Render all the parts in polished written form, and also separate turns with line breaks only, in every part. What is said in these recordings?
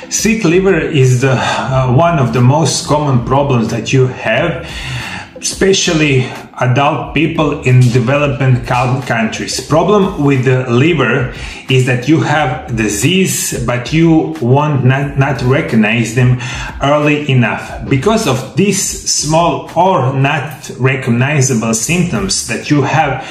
Sick liver is one of the most common problems that you have, especially adult people in developing countries. Problem with the liver is that you have disease, but you won't not recognize them early enough. Because of these small or not recognizable symptoms that you have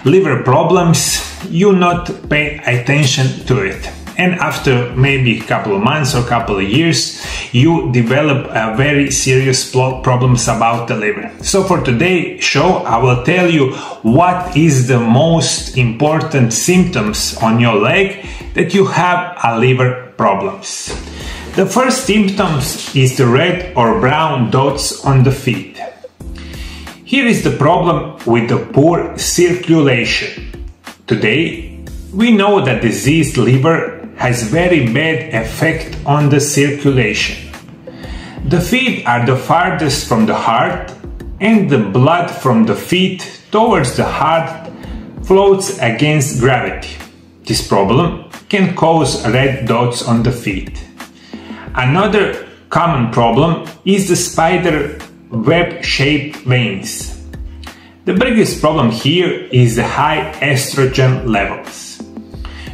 liver problems, you not pay attention to it. And after maybe a couple of months or a couple of years, you develop very serious problems about the liver. So for today's show, I will tell you what is the most important symptoms on your leg that you have a liver problems. The first symptoms is the red or brown dots on the feet. Here is the problem with the poor circulation. Today, we know that diseased liver has very bad effect on the circulation. The feet are the farthest from the heart, and the blood from the feet towards the heart floats against gravity. This problem can cause red dots on the feet. Another common problem is the spider web-shaped veins. The biggest problem here is the high estrogen levels.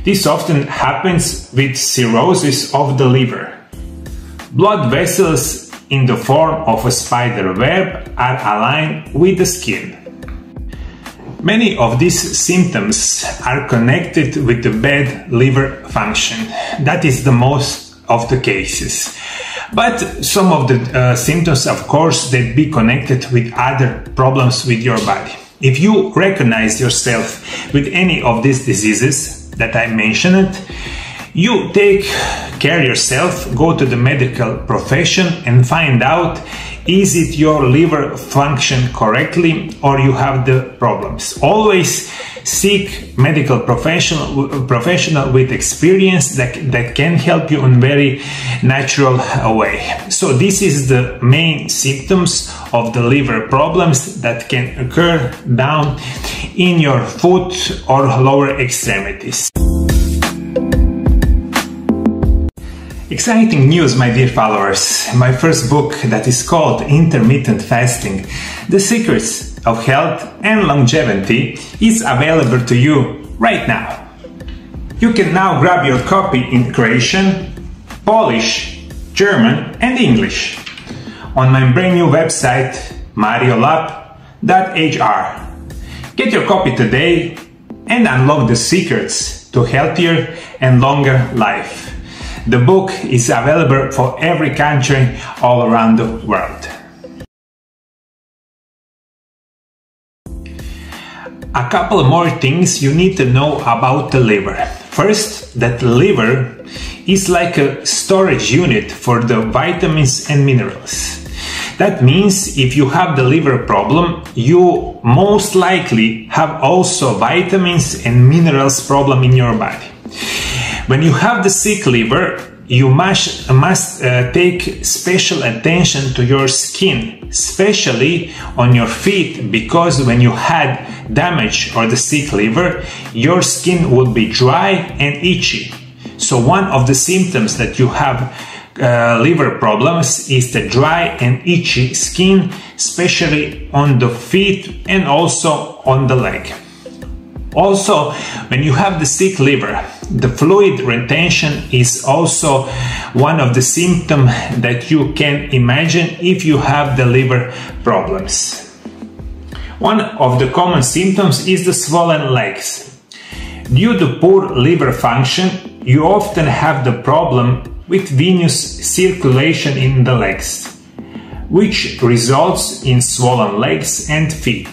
This often happens with cirrhosis of the liver. Blood vessels in the form of a spider web are aligned with the skin. Many of these symptoms are connected with the bad liver function. That is the most of the cases. But some of the symptoms, of course, they be connected with other problems with your body. If you recognize yourself with any of these diseases that I mentioned, you take care of yourself, go to the medical profession and find out, is it your liver function correctly or you have the problems. Always seek medical professional with experience that can help you in very natural way. So this is the main symptoms of the liver problems that can occur down in your foot or lower extremities. Exciting news, my dear followers! My first book, that is called Intermittent Fasting: The Secrets of Health and Longevity, is available to you right now. You can now grab your copy in Croatian, Polish, German and English on my brand new website mariolap.hr. Get your copy today and unlock the secrets to healthier and longer life. The book is available for every country all around the world. A couple more things you need to know about the liver. First, that the liver is like a storage unit for the vitamins and minerals. That means if you have the liver problem, you most likely have also vitamins and minerals problem in your body. When you have the sick liver, you must take special attention to your skin, especially on your feet, because when you had damage or the sick liver, your skin will be dry and itchy. So one of the symptoms that you have liver problems is the dry and itchy skin, especially on the feet and also on the leg. Also, when you have the sick liver, the fluid retention is also one of the symptoms that you can imagine if you have the liver problems. One of the common symptoms is the swollen legs. Due to poor liver function, you often have the problem with venous circulation in the legs, which results in swollen legs and feet.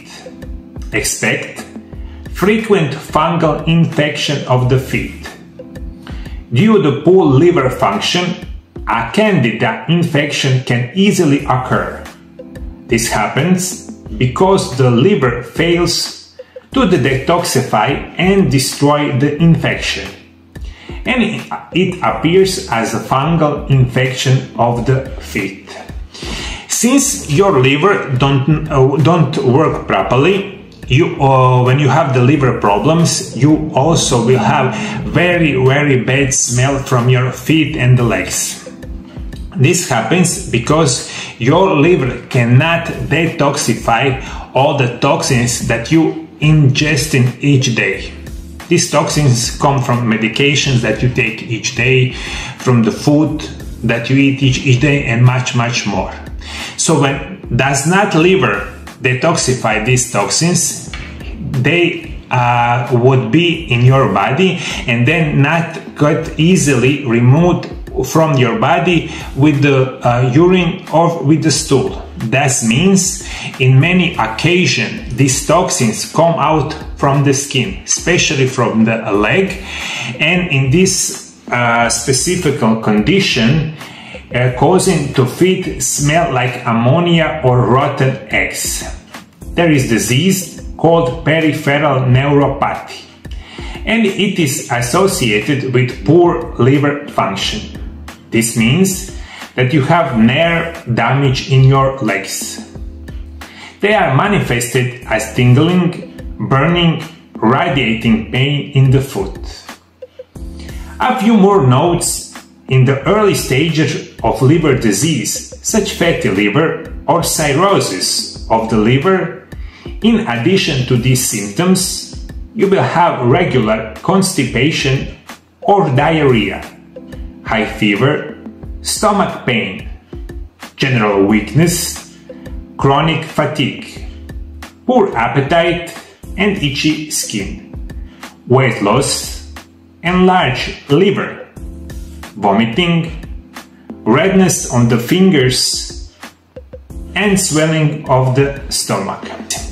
Expect frequent fungal infection of the feet. Due to poor liver function, a candida infection can easily occur. This happens because the liver fails to detoxify and destroy the infection, and it appears as a fungal infection of the feet. Since your liver don't work properly, when you have the liver problems, you also will have very bad smell from your feet and the legs. This happens because your liver cannot detoxify all the toxins that you ingest in each day. These toxins come from medications that you take each day, from the food that you eat each day, and much more. So when does not liver detoxify these toxins, they would be in your body and then not get easily removed from your body with the urine or with the stool. That means in many occasions these toxins come out from the skin, especially from the leg, and in this specific condition causing to feet smell like ammonia or rotten eggs. There is disease called peripheral neuropathy, and it is associated with poor liver function. This means that you have nerve damage in your legs. They are manifested as tingling, burning, radiating pain in the foot. A few more notes: in the early stages of liver disease, such fatty liver or cirrhosis of the liver, in addition to these symptoms, you will have regular constipation or diarrhea, high fever, stomach pain, general weakness, chronic fatigue, poor appetite and itchy skin, weight loss, enlarged liver, vomiting, redness on the fingers, and swelling of the stomach.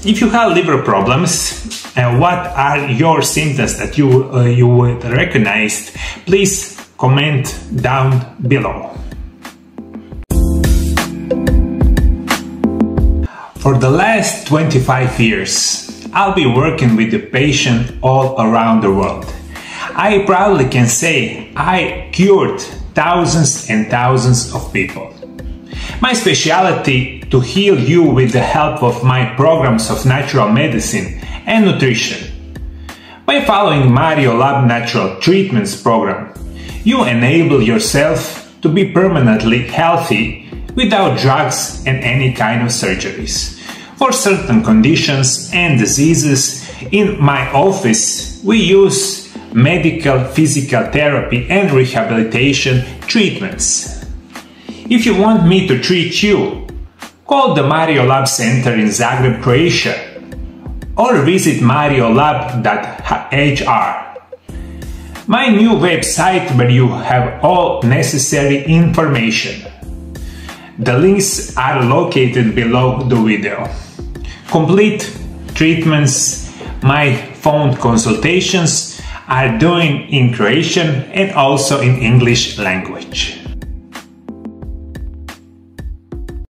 If you have liver problems, what are your symptoms that you would recognize? Please comment down below. For the last 25 years, I'll be working with the patient all around the world. I proudly can say I cured thousands and thousands of people. My specialty to heal you with the help of my programs of natural medicine and nutrition. By following Mario Lab Natural Treatments program, you enable yourself to be permanently healthy without drugs and any kind of surgeries. For certain conditions and diseases, in my office we use medical physical therapy and rehabilitation treatments. If you want me to treat you, call the Mario Lab Center in Zagreb, Croatia, or visit mariolab.hr. My new website where you have all necessary information. The links are located below the video. Complete treatments, my phone consultations are doing in Croatian and also in English language.